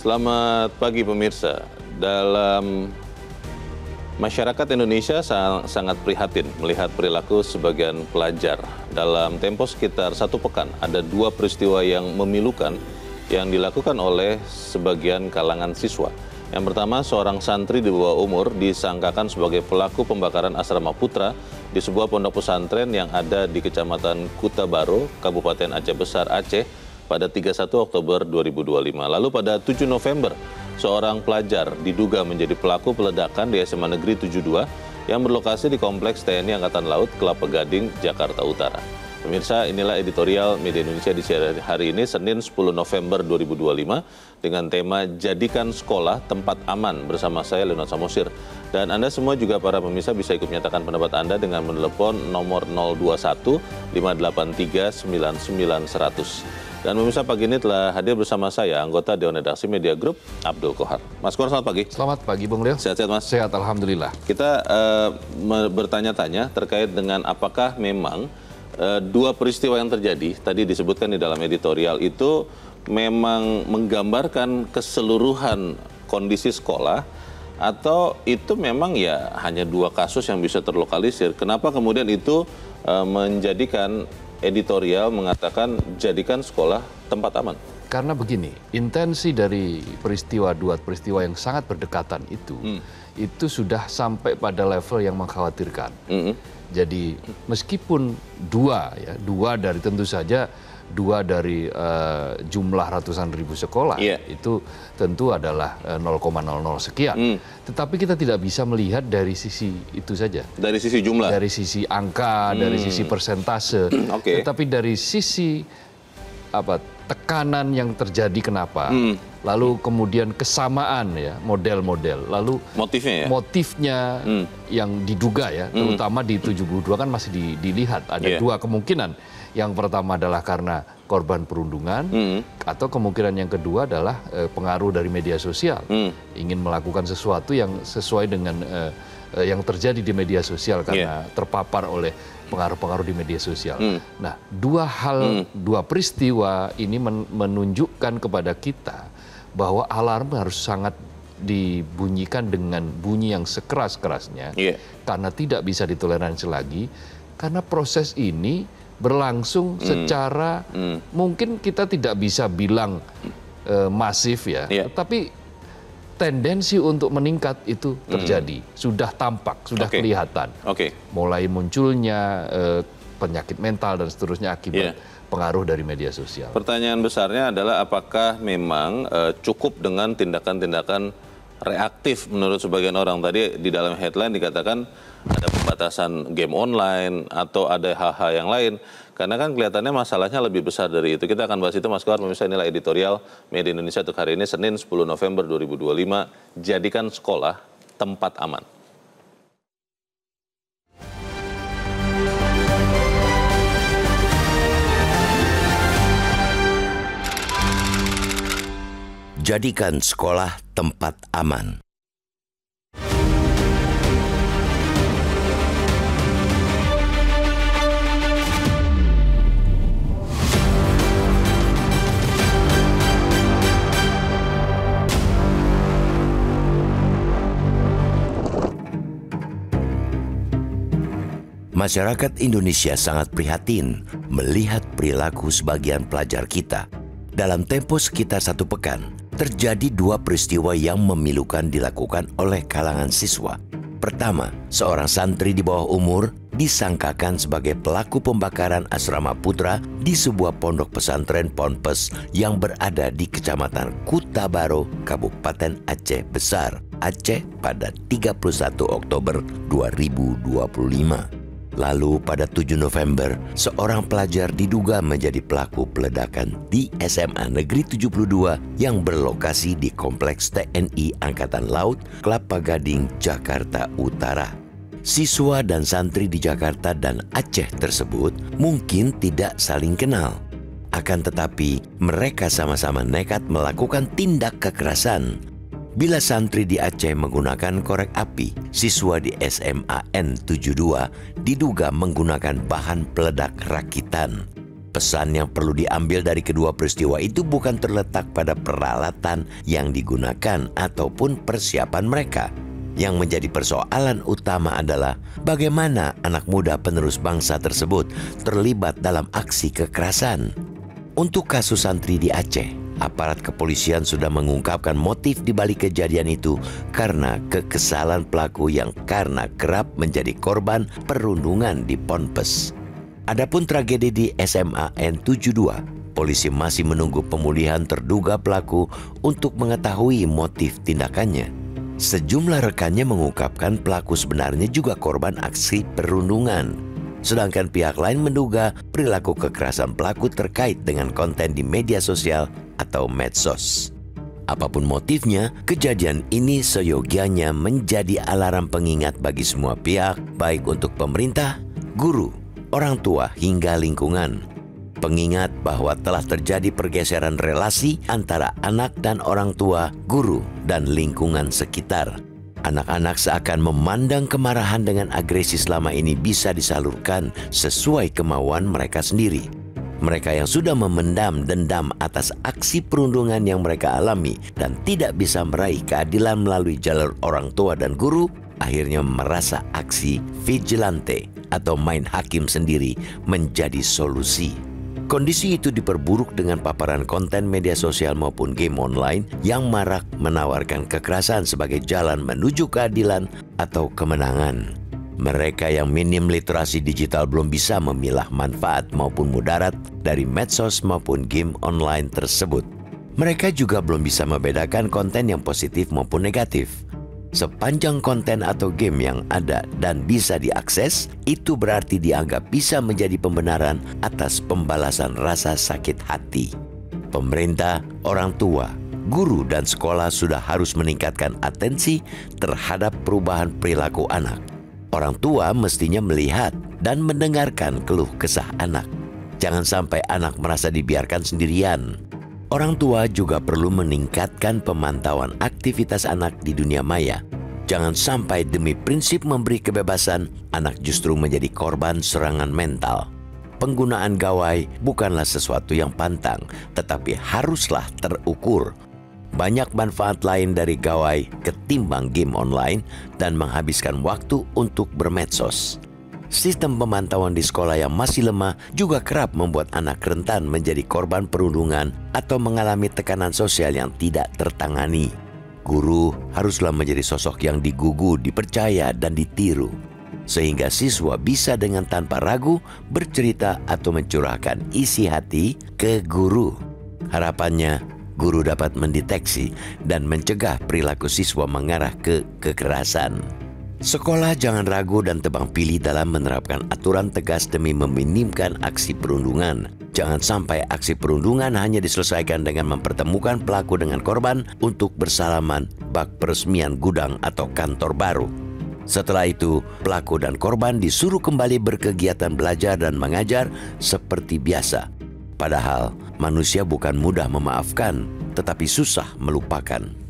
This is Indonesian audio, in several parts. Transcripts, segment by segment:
Selamat pagi pemirsa. Dalam masyarakat Indonesia sangat prihatin melihat perilaku sebagian pelajar. Dalam tempo sekitar 1 pekan, ada 2 peristiwa yang memilukan yang dilakukan oleh sebagian kalangan siswa. Yang pertama, seorang santri di bawah umur disangkakan sebagai pelaku pembakaran asrama putra di sebuah pondok pesantren yang ada di Kecamatan Kuta Baro, Kabupaten Aceh Besar, Aceh, pada 31 Oktober 2025. Lalu pada 7 November, seorang pelajar diduga menjadi pelaku peledakan di SMA Negeri 72 yang berlokasi di Kompleks TNI Angkatan Laut, Kelapa Gading, Jakarta Utara. Pemirsa, inilah editorial Media Indonesia di siang hari ini, Senin 10 November 2025, dengan tema Jadikan Sekolah Tempat Aman bersama saya, Leonard Samosir. Dan Anda semua juga para pemirsa bisa ikut menyatakan pendapat Anda dengan menelepon nomor 021 583 99 100. Dan pemirsa, pagi ini telah hadir bersama saya, anggota Dewan Redaksi Media Group, Abdul Kohar. Mas Kohar, selamat pagi. Selamat pagi, Bung Leo. Sehat-sehat, Mas? Sehat, Alhamdulillah. Kita bertanya-tanya terkait dengan apakah memang 2 peristiwa yang terjadi, tadi disebutkan di dalam editorial itu, memang menggambarkan keseluruhan kondisi sekolah, atau itu memang ya hanya 2 kasus yang bisa terlokalisir. Kenapa kemudian itu menjadikan editorial mengatakan jadikan sekolah tempat aman? Karena begini, intensi dari peristiwa 2 peristiwa yang sangat berdekatan itu sudah sampai pada level yang mengkhawatirkan. Jadi meskipun 2 dari tentu saja 2 dari jumlah ratusan ribu sekolah, itu tentu adalah 0,00 sekian. Tetapi kita tidak bisa melihat dari sisi itu saja. Dari sisi jumlah? Dari sisi angka, dari sisi persentase. Tetapi dari sisi tekanan yang terjadi kenapa, lalu kemudian kesamaan ya model-model, lalu motifnya yang diduga ya, terutama di 72 kan masih dilihat ada 2 kemungkinan. Yang pertama adalah karena korban perundungan, atau kemungkinan yang kedua adalah pengaruh dari media sosial, ingin melakukan sesuatu yang sesuai dengan yang terjadi di media sosial karena terpapar oleh pengaruh-pengaruh di media sosial. Nah, 2 peristiwa ini menunjukkan kepada kita bahwa alarm harus sangat dibunyikan dengan bunyi yang sekeras-kerasnya, karena tidak bisa ditoleransi lagi, karena proses ini berlangsung secara mungkin kita tidak bisa bilang masif ya, tapi tendensi untuk meningkat itu terjadi, sudah tampak, sudah kelihatan. Mulai munculnya penyakit mental dan seterusnya akibat pengaruh dari media sosial. Pertanyaan besarnya adalah apakah memang cukup dengan tindakan-tindakan reaktif menurut sebagian orang. Tadi di dalam headline dikatakan ada pembatasan game online atau ada hal-hal yang lain. Karena kan kelihatannya masalahnya lebih besar dari itu. Kita akan bahas itu, Mas Kohar. Pemirsa, inilah editorial Media Indonesia untuk hari ini, Senin 10 November 2025. Jadikan sekolah tempat aman. Jadikan sekolah tempat aman. Masyarakat Indonesia sangat prihatin melihat perilaku sebagian pelajar kita. Dalam tempo sekitar 1 pekan, terjadi 2 peristiwa yang memilukan dilakukan oleh kalangan siswa. Pertama, seorang santri di bawah umur disangkakan sebagai pelaku pembakaran asrama putra di sebuah pondok pesantren Ponpes yang berada di Kecamatan Kuta Baro, Kabupaten Aceh Besar, Aceh pada 31 Oktober 2025. Lalu pada 7 November, seorang pelajar diduga menjadi pelaku peledakan di SMA Negeri 72 yang berlokasi di Kompleks TNI Angkatan Laut, Kelapa Gading, Jakarta Utara. Siswa dan santri di Jakarta dan Aceh tersebut mungkin tidak saling kenal. Akan tetapi, mereka sama-sama nekat melakukan tindak kekerasan. Bila santri di Aceh menggunakan korek api, siswa di SMA N72 diduga menggunakan bahan peledak rakitan. Pesan yang perlu diambil dari kedua peristiwa itu bukan terletak pada peralatan yang digunakan ataupun persiapan mereka. Yang menjadi persoalan utama adalah bagaimana anak muda penerus bangsa tersebut terlibat dalam aksi kekerasan. Untuk kasus santri di Aceh, aparat kepolisian sudah mengungkapkan motif di balik kejadian itu karena kekesalan pelaku yang karena kerap menjadi korban perundungan di Ponpes. Adapun tragedi di SMA N72, polisi masih menunggu pemulihan terduga pelaku untuk mengetahui motif tindakannya. Sejumlah rekannya mengungkapkan pelaku sebenarnya juga korban aksi perundungan. Sedangkan pihak lain menduga perilaku kekerasan pelaku terkait dengan konten di media sosial atau medsos. Apapun motifnya, kejadian ini seyogianya menjadi alarm pengingat bagi semua pihak, baik untuk pemerintah, guru, orang tua hingga lingkungan. Pengingat bahwa telah terjadi pergeseran relasi antara anak dan orang tua, guru, dan lingkungan sekitar. Anak-anak seakan memandang kemarahan dengan agresi selama ini bisa disalurkan sesuai kemauan mereka sendiri. Mereka yang sudah memendam dendam atas aksi perundungan yang mereka alami dan tidak bisa meraih keadilan melalui jalur orang tua dan guru, akhirnya merasa aksi vigilante atau main hakim sendiri menjadi solusi. Kondisi itu diperburuk dengan paparan konten media sosial maupun game online yang marak menawarkan kekerasan sebagai jalan menuju keadilan atau kemenangan. Mereka yang minim literasi digital belum bisa memilah manfaat maupun mudarat dari medsos maupun game online tersebut. Mereka juga belum bisa membedakan konten yang positif maupun negatif. Sepanjang konten atau game yang ada dan bisa diakses, itu berarti dianggap bisa menjadi pembenaran atas pembalasan rasa sakit hati. Pemerintah, orang tua, guru, dan sekolah sudah harus meningkatkan atensi terhadap perubahan perilaku anak. Orang tua mestinya melihat dan mendengarkan keluh kesah anak. Jangan sampai anak merasa dibiarkan sendirian. Orang tua juga perlu meningkatkan pemantauan aktivitas anak di dunia maya. Jangan sampai demi prinsip memberi kebebasan, anak justru menjadi korban serangan mental. Penggunaan gawai bukanlah sesuatu yang pantang, tetapi haruslah terukur. Banyak manfaat lain dari gawai ketimbang game online dan menghabiskan waktu untuk bermedsos. Sistem pemantauan di sekolah yang masih lemah juga kerap membuat anak rentan menjadi korban perundungan atau mengalami tekanan sosial yang tidak tertangani. Guru haruslah menjadi sosok yang digugu, dipercaya, dan ditiru, sehingga siswa bisa dengan tanpa ragu bercerita atau mencurahkan isi hati ke guru. Harapannya, guru dapat mendeteksi dan mencegah perilaku siswa mengarah ke kekerasan. Sekolah jangan ragu dan tebang pilih dalam menerapkan aturan tegas demi meminimkan aksi perundungan. Jangan sampai aksi perundungan hanya diselesaikan dengan mempertemukan pelaku dengan korban untuk bersalaman bak peresmian gudang atau kantor baru. Setelah itu, pelaku dan korban disuruh kembali berkegiatan belajar dan mengajar seperti biasa. Padahal, manusia bukan mudah memaafkan, tetapi susah melupakan.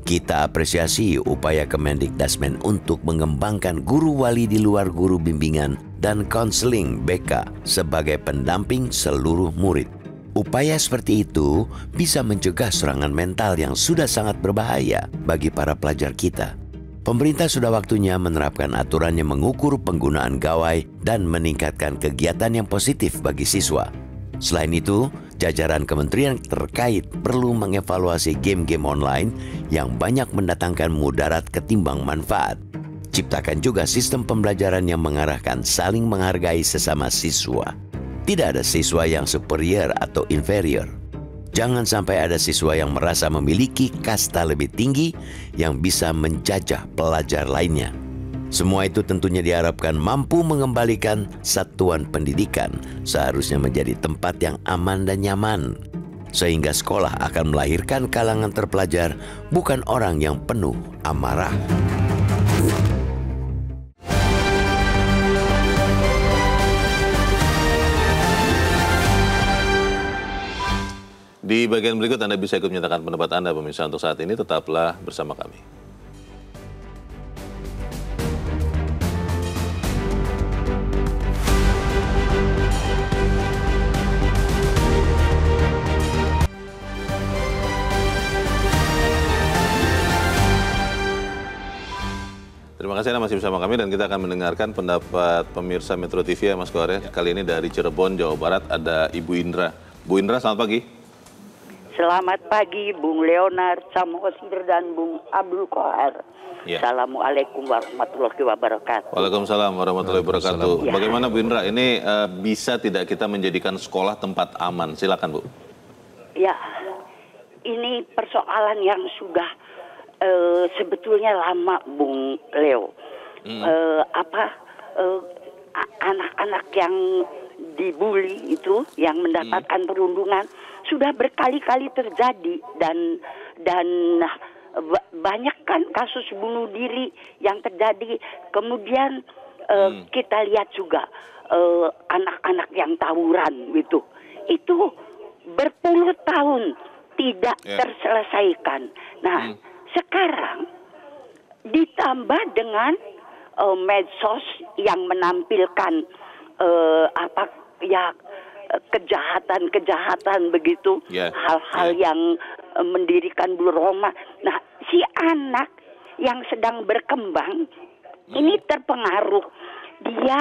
Kita apresiasi upaya Kemendikdasmen untuk mengembangkan guru wali di luar guru bimbingan dan konseling BK sebagai pendamping seluruh murid. Upaya seperti itu bisa mencegah serangan mental yang sudah sangat berbahaya bagi para pelajar kita. Pemerintah sudah waktunya menerapkan aturan yang mengukur penggunaan gawai dan meningkatkan kegiatan yang positif bagi siswa. Selain itu, jajaran kementerian terkait perlu mengevaluasi game-game online yang banyak mendatangkan mudarat ketimbang manfaat. Ciptakan juga sistem pembelajaran yang mengarahkan saling menghargai sesama siswa. Tidak ada siswa yang superior atau inferior. Jangan sampai ada siswa yang merasa memiliki kasta lebih tinggi yang bisa menjajah pelajar lainnya. Semua itu tentunya diharapkan mampu mengembalikan satuan pendidikan seharusnya menjadi tempat yang aman dan nyaman. Sehingga sekolah akan melahirkan kalangan terpelajar, bukan orang yang penuh amarah. Di bagian berikut Anda bisa ikut menyatakan pendapat Anda, pemirsa. Untuk saat ini tetaplah bersama kami. kasih Anda masih bersama kami dan kita akan mendengarkan pendapat pemirsa Metro TV ya Mas Kohar ya. Kali ini dari Cirebon, Jawa Barat ada Ibu Indra. Bu Indra, selamat pagi. Selamat pagi Bung Leonard, Samosir dan Bung Abdul Kohar. Ya. Assalamualaikum warahmatullahi wabarakatuh. Waalaikumsalam warahmatullahi wabarakatuh. Ya. Bagaimana Bu Indra, ini bisa tidak kita menjadikan sekolah tempat aman? Silakan Bu. Ya, ini persoalan yang sudah sebetulnya lama Bung Leo. Anak-anak yang dibully itu, yang mendapatkan perundungan sudah berkali-kali terjadi dan banyak kan kasus bunuh diri yang terjadi. Kemudian kita lihat juga anak-anak yang tawuran gitu. Itu berpuluh tahun tidak terselesaikan. Nah, sekarang ditambah dengan medsos yang menampilkan kejahatan-kejahatan begitu, hal-hal yang mendirikan bulu Roma. Nah, si anak yang sedang berkembang ini terpengaruh. Dia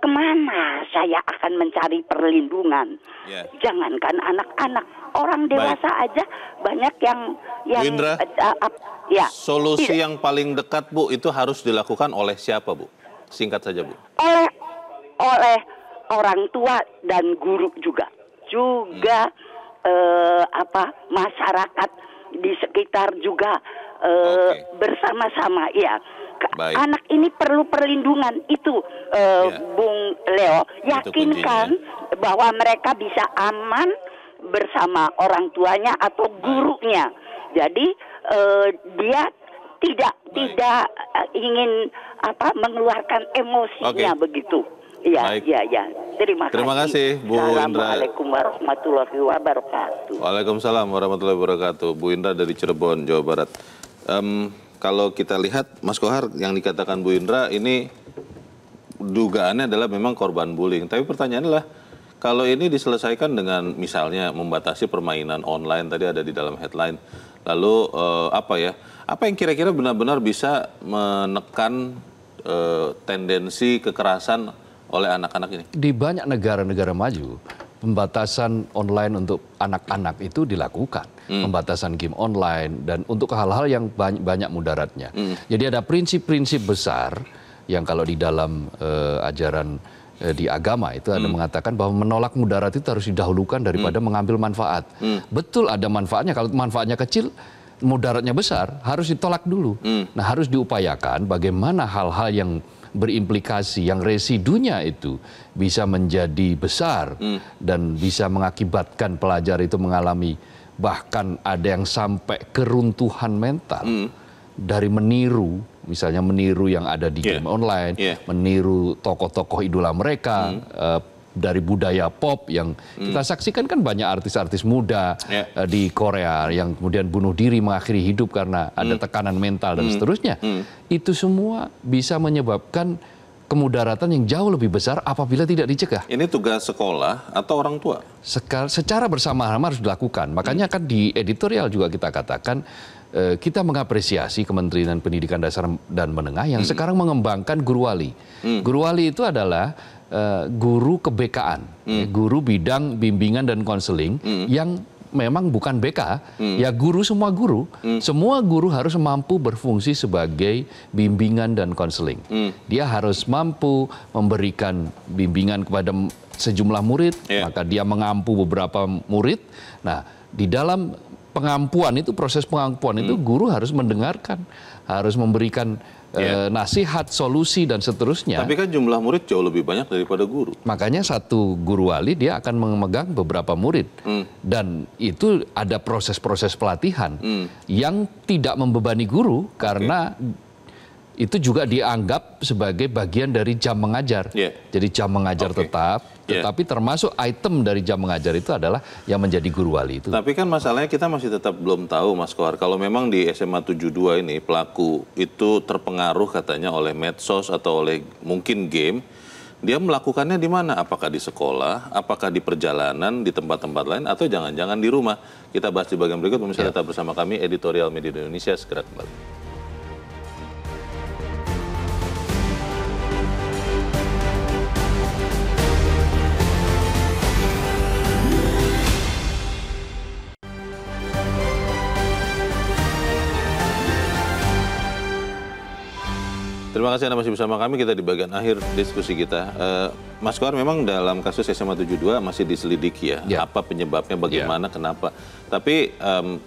kemana saya akan mencari perlindungan? Jangankan anak-anak, orang dewasa aja banyak yang Indra, solusi yang paling dekat Bu itu harus dilakukan oleh siapa Bu? Singkat saja Bu. Oleh orang tua dan guru juga masyarakat di sekitar juga bersama-sama ya. Anak ini perlu perlindungan itu, Bung Leo. Yakinkan bahwa mereka bisa aman bersama orang tuanya atau gurunya. Jadi dia tidak ingin mengeluarkan emosinya begitu. Ya. Terima kasih Bu Indra. Assalamualaikum warahmatullahi wabarakatuh. Waalaikumsalam warahmatullahi wabarakatuh. Bu Indra dari Cirebon, Jawa Barat. Kalau kita lihat Mas Kohar yang dikatakan Bu Indra ini dugaannya adalah memang korban bullying. Tapi pertanyaannya adalah kalau ini diselesaikan dengan misalnya membatasi permainan online, tadi ada di dalam headline. Lalu apa yang kira-kira benar-benar bisa menekan tendensi kekerasan oleh anak-anak ini? Di banyak negara-negara maju, pembatasan online untuk anak-anak itu dilakukan. Pembatasan game online dan untuk hal-hal yang banyak mudaratnya. Jadi ada prinsip-prinsip besar yang kalau di dalam ajaran di agama itu ada mengatakan bahwa menolak mudarat itu harus didahulukan daripada mengambil manfaat. Betul ada manfaatnya, kalau manfaatnya kecil, mudaratnya besar, harus ditolak dulu. Nah, harus diupayakan bagaimana hal-hal yang berimplikasi, yang residunya itu bisa menjadi besar dan bisa mengakibatkan pelajar itu mengalami bahkan ada yang sampai keruntuhan mental dari meniru, misalnya meniru yang ada di game online, meniru tokoh-tokoh idola mereka, dari budaya pop yang kita saksikan kan banyak artis-artis muda di Korea yang kemudian bunuh diri mengakhiri hidup karena ada tekanan mental dan seterusnya. Itu semua bisa menyebabkan kemudaratan yang jauh lebih besar apabila tidak dicegah. Ini tugas sekolah atau orang tua? Secara bersama-sama harus dilakukan. Makanya kan di editorial juga kita katakan kita mengapresiasi Kementerian Pendidikan Dasar dan Menengah yang sekarang mengembangkan guru wali. Guru wali itu adalah guru kebekaan, guru bidang bimbingan dan konseling yang memang bukan BK, ya guru, semua guru harus mampu berfungsi sebagai bimbingan dan konseling. Dia harus mampu memberikan bimbingan kepada sejumlah murid, maka dia mengampu beberapa murid. Nah, di dalam pengampuan itu, proses pengampuan itu guru harus mendengarkan, harus memberikan nasihat, solusi, dan seterusnya. Tapi kan jumlah murid jauh lebih banyak daripada guru. Makanya satu guru wali dia akan memegang beberapa murid. Dan itu ada proses-proses pelatihan yang tidak membebani guru karena itu juga dianggap sebagai bagian dari jam mengajar. Jadi jam mengajar tetap, tetapi termasuk item dari jam mengajar itu adalah yang menjadi guru wali itu. Tapi kan masalahnya kita masih tetap belum tahu, Mas Kohar, kalau memang di SMA 72 ini pelaku itu terpengaruh katanya oleh medsos atau oleh mungkin game, dia melakukannya di mana? Apakah di sekolah, apakah di perjalanan, di tempat-tempat lain, atau jangan-jangan di rumah? Kita bahas di bagian berikut, pemirsa tetap bersama kami, Editorial Media Indonesia segera kembali. Terima kasih Anda masih bersama kami. Kita di bagian akhir diskusi kita. Mas Kohar, memang dalam kasus SMA 72 masih diselidiki ya. Apa penyebabnya, bagaimana, kenapa. Tapi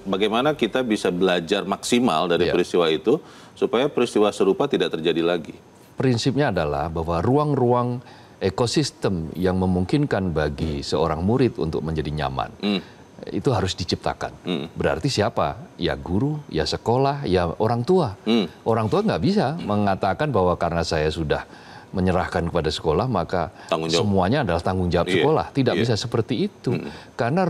bagaimana kita bisa belajar maksimal dari peristiwa itu supaya peristiwa serupa tidak terjadi lagi? Prinsipnya adalah bahwa ruang-ruang ekosistem yang memungkinkan bagi seorang murid untuk menjadi nyaman itu harus diciptakan. Berarti siapa? Ya guru, ya sekolah, ya orang tua. Orang tua nggak bisa mengatakan bahwa karena saya sudah menyerahkan kepada sekolah maka semuanya adalah tanggung jawab sekolah. Tidak bisa seperti itu. Karena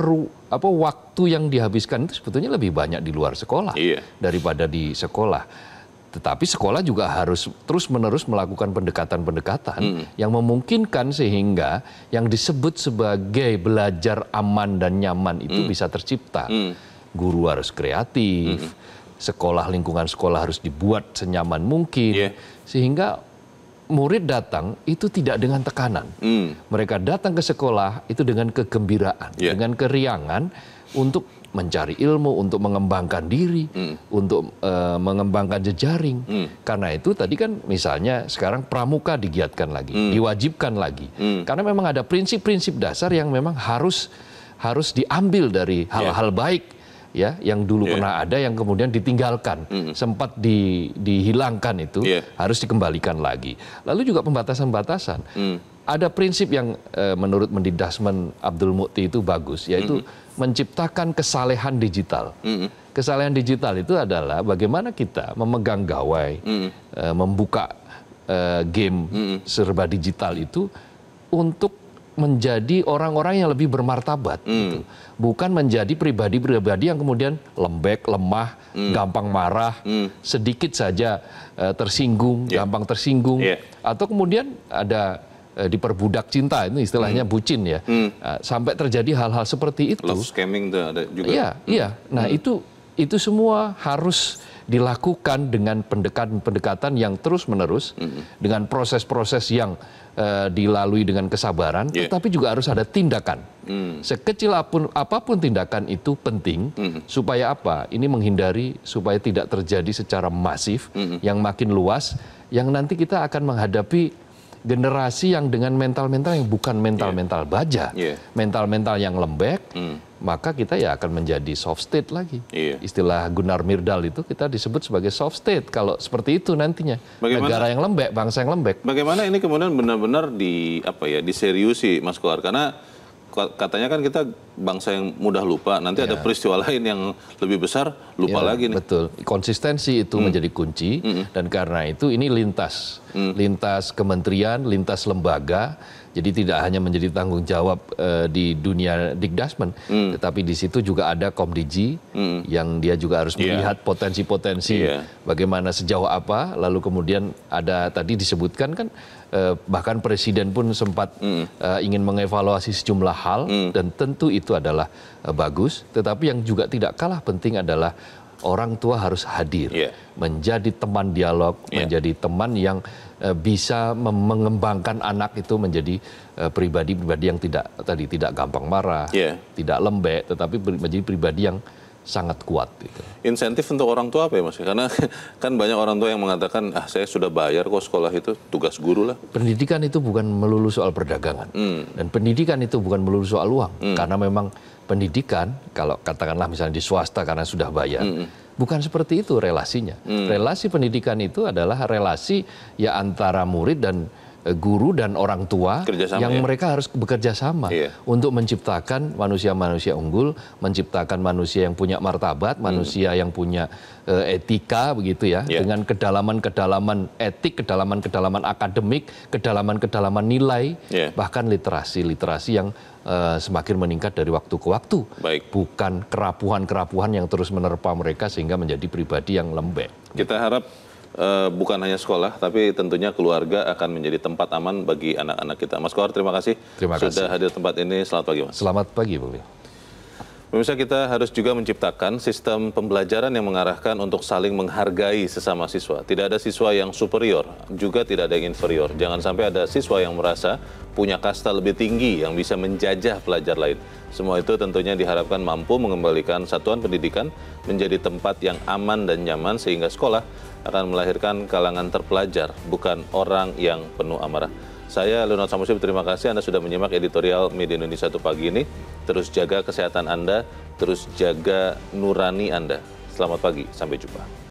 waktu yang dihabiskan itu sebetulnya lebih banyak di luar sekolah daripada di sekolah. Tetapi sekolah juga harus terus-menerus melakukan pendekatan-pendekatan yang memungkinkan sehingga yang disebut sebagai belajar aman dan nyaman itu bisa tercipta. Guru harus kreatif, sekolah, lingkungan sekolah harus dibuat senyaman mungkin, sehingga murid datang itu tidak dengan tekanan. Mereka datang ke sekolah itu dengan kegembiraan, dengan keriangan untuk mencari ilmu, untuk mengembangkan diri, untuk mengembangkan jejaring. Karena itu tadi kan misalnya sekarang pramuka digiatkan lagi, diwajibkan lagi. Karena memang ada prinsip-prinsip dasar yang memang harus diambil dari hal-hal baik ya yang dulu pernah ada yang kemudian ditinggalkan, sempat dihilangkan itu harus dikembalikan lagi. Lalu juga pembatasan-batasan. Ada prinsip yang menurut Mendikdasmen Abdul Mukti itu bagus, yaitu menciptakan kesalehan digital. Kesalehan digital itu adalah bagaimana kita memegang gawai, membuka game serba digital itu untuk menjadi orang-orang yang lebih bermartabat. Gitu. Bukan menjadi pribadi-pribadi yang kemudian lembek, lemah, gampang marah, sedikit saja tersinggung, gampang tersinggung. Atau kemudian ada diperbudak cinta, itu istilahnya bucin ya. Sampai terjadi hal-hal seperti itu. Love scamming tuh ada juga. Iya. Nah itu semua harus dilakukan dengan pendekatan yang terus-menerus, dengan proses-proses yang dilalui dengan kesabaran, tetapi juga harus ada tindakan. Sekecil apapun tindakan itu penting, supaya apa? Ini menghindari supaya tidak terjadi secara masif, yang makin luas, yang nanti kita akan menghadapi generasi yang dengan mental-mental yang bukan mental-mental baja, mental-mental yang lembek, maka kita ya akan menjadi soft state lagi. Istilah Gunnar Myrdal itu kita disebut sebagai soft state kalau seperti itu nantinya. Negara yang lembek, bangsa yang lembek. Bagaimana ini kemudian benar-benar diseriusi, Mas Kohar? Karena katanya kan kita bangsa yang mudah lupa, nanti ada peristiwa lain yang lebih besar, lupa lagi nih. Betul, konsistensi itu menjadi kunci, dan karena itu ini lintas kementerian, lintas lembaga, jadi tidak hanya menjadi tanggung jawab di dunia Dikdasmen, tetapi di situ juga ada Komdigi, yang dia juga harus melihat potensi-potensi bagaimana sejauh apa, lalu kemudian ada tadi disebutkan kan, bahkan Presiden pun sempat ingin mengevaluasi sejumlah hal, dan tentu itu adalah bagus, tetapi yang juga tidak kalah penting adalah orang tua harus hadir, menjadi teman dialog, menjadi teman yang bisa mengembangkan anak itu menjadi pribadi-pribadi yang tidak gampang marah, tidak lembek, tetapi menjadi pribadi yang sangat kuat. Gitu. Insentif untuk orang tua apa ya Mas? Karena kan banyak orang tua yang mengatakan, saya sudah bayar kok sekolah itu, tugas guru lah. Pendidikan itu bukan melulu soal perdagangan. Dan pendidikan itu bukan melulu soal uang. Karena memang pendidikan, kalau katakanlah misalnya di swasta karena sudah bayar, bukan seperti itu relasinya. Relasi pendidikan itu adalah relasi ya antara murid dan guru dan orang tua yang mereka harus bekerja sama untuk menciptakan manusia-manusia unggul, menciptakan manusia yang punya martabat, manusia yang punya etika begitu ya, dengan kedalaman-kedalaman etik, kedalaman-kedalaman akademik, kedalaman-kedalaman nilai, bahkan literasi yang semakin meningkat dari waktu ke waktu. Bukan kerapuhan-kerapuhan yang terus menerpa mereka sehingga menjadi pribadi yang lembek. Kita harap bukan hanya sekolah, tapi tentunya keluarga akan menjadi tempat aman bagi anak-anak kita. Mas Kohar, terima kasih sudah hadir tempat ini. Selamat pagi, Mas. Selamat pagi, Bung. Pemirsa, kita harus juga menciptakan sistem pembelajaran yang mengarahkan untuk saling menghargai sesama siswa. Tidak ada siswa yang superior, juga tidak ada yang inferior. Jangan sampai ada siswa yang merasa punya kasta lebih tinggi yang bisa menjajah pelajar lain. Semua itu tentunya diharapkan mampu mengembalikan satuan pendidikan menjadi tempat yang aman dan nyaman sehingga sekolah akan melahirkan kalangan terpelajar, bukan orang yang penuh amarah. Saya, Leonard Samusi, terima kasih Anda sudah menyimak editorial Media Indonesia 1 pagi ini. Terus jaga kesehatan Anda, terus jaga nurani Anda. Selamat pagi, sampai jumpa.